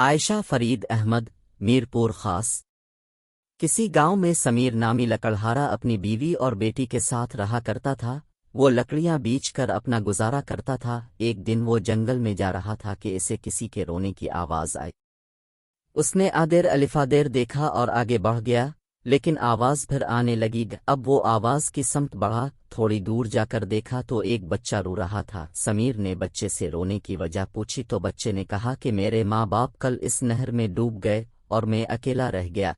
عائشہ فرید احمد میرپور خاص کسی گاؤں میں سمیر نامی لکڑہارا اپنی بیوی اور بیٹی کے ساتھ رہا کرتا تھا۔ وہ لکڑیاں بیچ کر اپنا گزارا کرتا تھا۔ ایک دن وہ جنگل میں جا رہا تھا کہ اسے کسی کے رونے کی آواز آئی۔ اس نے آدیر الفادیر دیکھا اور آگے بڑھ گیا، لیکن آواز پھر آنے لگی۔ اب وہ آواز کی سمت بڑھا، تھوڑی دور جا کر دیکھا تو ایک بچہ رو رہا تھا۔ سمیر نے بچے سے رونے کی وجہ پوچھی تو بچے نے کہا کہ میرے ماں باپ کل اس نہر میں ڈوب گئے اور میں اکیلا رہ گیا۔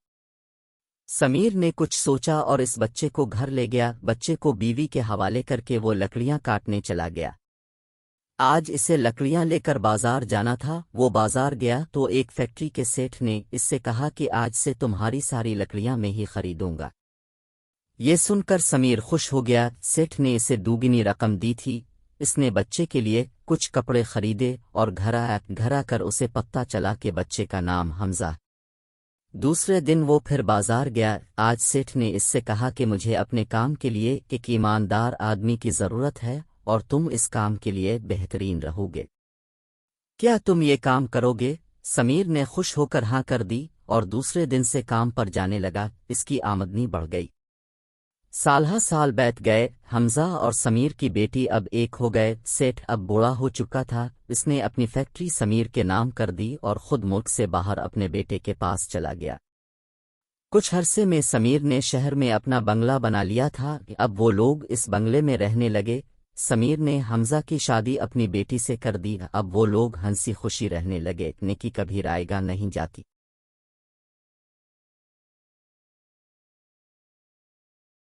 سمیر نے کچھ سوچا اور اس بچے کو گھر لے گیا۔ بچے کو بیوی کے حوالے کر کے وہ لکڑیاں کاٹنے چلا گیا۔ آج اسے لکڑیاں لے کر بازار جانا تھا۔ وہ بازار گیا تو ایک فیکٹری کے سیٹھ نے اس سے کہا کہ آج سے تمہاری ساری لکڑیاں میں ہی خریدوں گا۔ یہ سن کر سمیر خوش ہو گیا۔ سیٹھ نے اسے دوگنی رقم دی تھی۔ اس نے بچے کے لیے کچھ کپڑے خریدے اور گھر آ کر اسے پتہ چلا کہ بچے کا نام حمزہ۔ دوسرے دن وہ پھر بازار گیا۔ آج سیٹھ نے اس سے کہا کہ مجھے اپنے کام کے لیے ایک ایماندار آدمی کی ضرورت ہے اور تم اس کام کے لیے بہترین رہو گے۔ کیا تم یہ کام کرو گے؟ سمیر نے خوش ہو کر ہاں کر دی اور دوسرے دن سے کام پر جانے لگا۔ اس کی آمدنی بڑھ گئی۔ سالہ سال بیت گئے۔ حمزہ اور سمیر کی بیٹی اب ایک ہو گئے۔ سیٹھ اب بوڑھا ہو چکا تھا۔ اس نے اپنی فیکٹری سمیر کے نام کر دی اور خود ملک سے باہر اپنے بیٹے کے پاس چلا گیا۔ کچھ عرصے میں سمیر نے شہر میں اپنا بنگلہ بنا لیا تھا۔ اب وہ لوگ اس بنگلے میں رہنے لگے۔ سمیر نے حمزہ کی شادی اپنی بیٹی سے کر دی۔ اب وہ لوگ ہنسی خوشی رہنے لگے۔ نیکی کبھی رائے گا نہیں جاتی۔